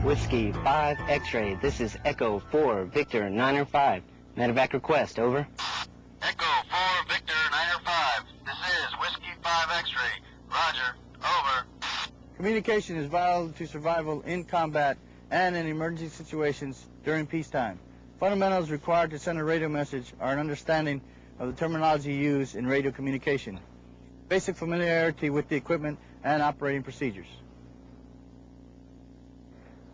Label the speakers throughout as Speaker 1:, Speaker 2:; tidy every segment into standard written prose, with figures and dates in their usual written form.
Speaker 1: Whiskey 5 X-ray. This is Echo 4 Victor 905. Medevac request, over.
Speaker 2: Echo 4 Victor 905. This is Whiskey 5 X-ray. Roger, over.
Speaker 3: Communication is vital to survival in combat and in emergency situations during peacetime. Fundamentals required to send a radio message are an understanding of the terminology used in radio communication, basic familiarity with the equipment and operating procedures.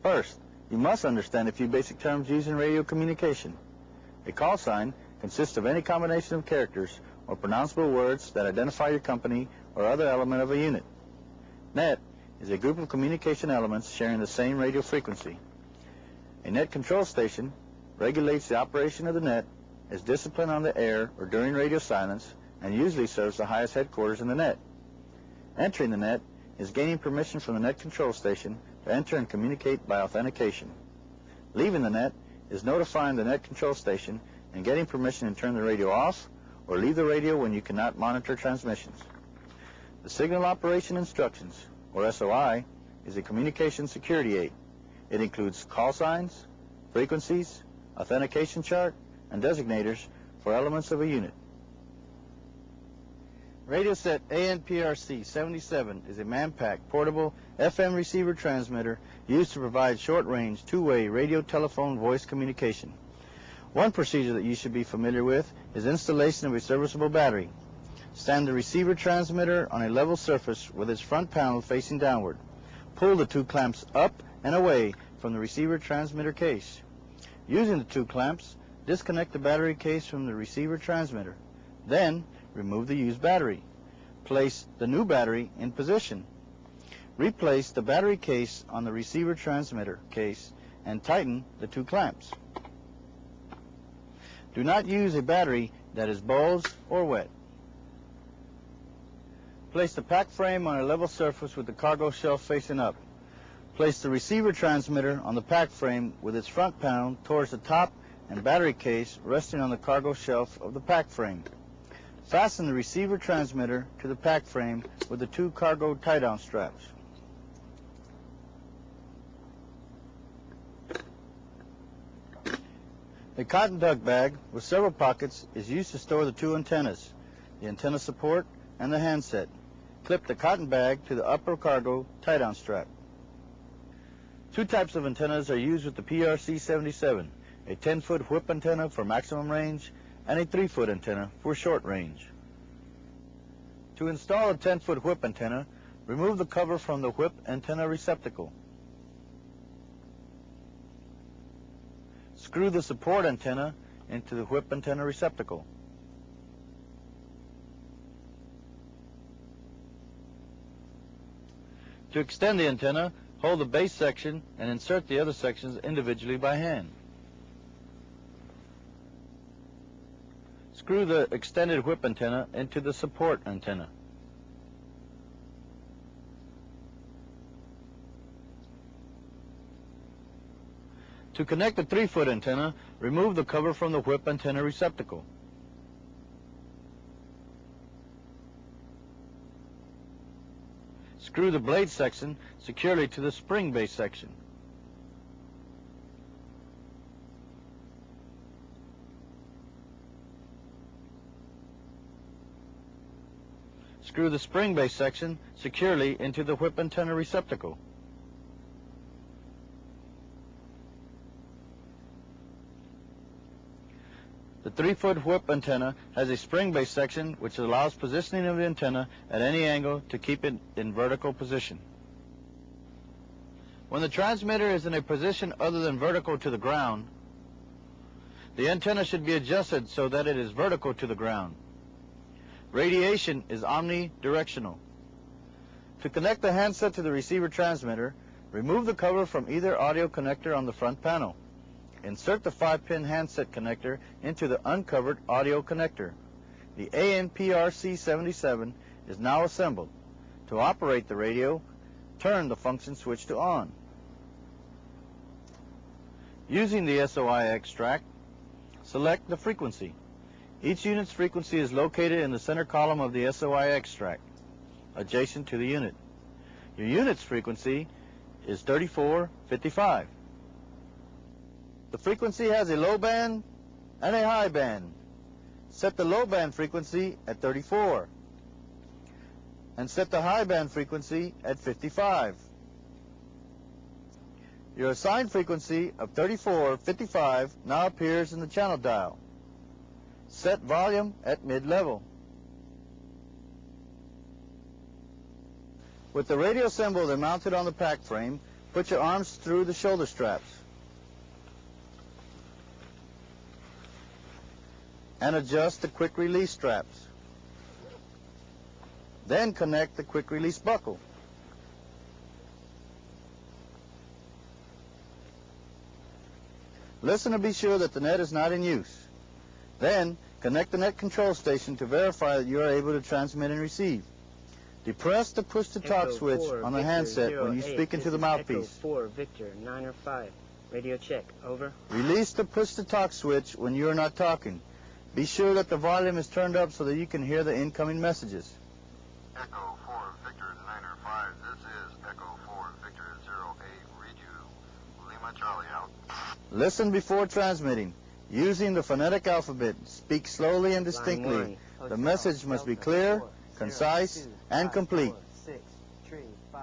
Speaker 3: First, you must understand a few basic terms used in radio communication. A call sign consists of any combination of characters or pronounceable words that identify your company or other element of a unit. Net is a group of communication elements sharing the same radio frequency. A net control station regulates the operation of the net, is disciplined on the air or during radio silence, and usually serves the highest headquarters in the net. Entering the net is gaining permission from the net control station to enter and communicate by authentication. Leaving the net is notifying the net control station and getting permission to turn the radio off or leave the radio when you cannot monitor transmissions. The Signal Operation Instructions, or SOI, is a communication security aid. It includes call signs, frequencies, authentication chart, and designators for elements of a unit. Radio set AN PRC77 is a man-pack, portable FM receiver transmitter used to provide short-range, two-way radio telephone voice communication. One procedure that you should be familiar with is installation of a serviceable battery. Stand the receiver transmitter on a level surface with its front panel facing downward. Pull the two clamps up and away from the receiver transmitter case. Using the two clamps, disconnect the battery case from the receiver transmitter. Then, remove the used battery. Place the new battery in position. Replace the battery case on the receiver transmitter case and tighten the two clamps. Do not use a battery that is bulged or wet. Place the pack frame on a level surface with the cargo shelf facing up. Place the receiver transmitter on the pack frame with its front panel towards the top and battery case resting on the cargo shelf of the pack frame. Fasten the receiver transmitter to the pack frame with the two cargo tie-down straps. A cotton duck bag with several pockets is used to store the two antennas, the antenna support and the handset. Clip the cotton bag to the upper cargo tie-down strap. Two types of antennas are used with the PRC77, a 10-foot whip antenna for maximum range and a 3-foot antenna for short range. To install a 10-foot whip antenna, remove the cover from the whip antenna receptacle. Screw the support antenna into the whip antenna receptacle. To extend the antenna, hold the base section and insert the other sections individually by hand. Screw the extended whip antenna into the support antenna. To connect the 3-foot antenna, remove the cover from the whip antenna receptacle. Screw the blade section securely to the spring base section. Screw the spring base section securely into the whip antenna receptacle. The 3-foot whip antenna has a spring base section which allows positioning of the antenna at any angle to keep it in vertical position. When the transmitter is in a position other than vertical to the ground, the antenna should be adjusted so that it is vertical to the ground. Radiation is omnidirectional. To connect the handset to the receiver transmitter, remove the cover from either audio connector on the front panel. Insert the 5-pin handset connector into the uncovered audio connector. The AN PRC77 is now assembled. To operate the radio, turn the function switch to on. Using the SOI extract, select the frequency. Each unit's frequency is located in the center column of the SOI extract, adjacent to the unit. Your unit's frequency is 3455. The frequency has a low band and a high band. Set the low band frequency at 34 and set the high band frequency at 55. Your assigned frequency of 3455 now appears in the channel dial. Set volume at mid-level. With the radio symbol mounted on the pack frame, put your arms through the shoulder straps and adjust the quick release straps. Then connect the quick release buckle. Listen to be sure that the net is not in use. Then connect the net control station to verify that you are able to transmit and receive. Depress the push-to-talk switch on the handset when you speak into the mouthpiece.
Speaker 1: Echo 4 Victor 905. Radio check. Over.
Speaker 3: Release the push-to-talk switch when you are not talking. Be sure that the volume is turned up so that you can hear the incoming messages.
Speaker 2: Echo 4 Victor 905. This is Echo 4 Victor 08. Read you. Lima Charlie out.
Speaker 3: Listen before transmitting. Using the phonetic alphabet, speak slowly and distinctly. The message must be clear, concise, and complete.
Speaker 1: 6, 3, 5.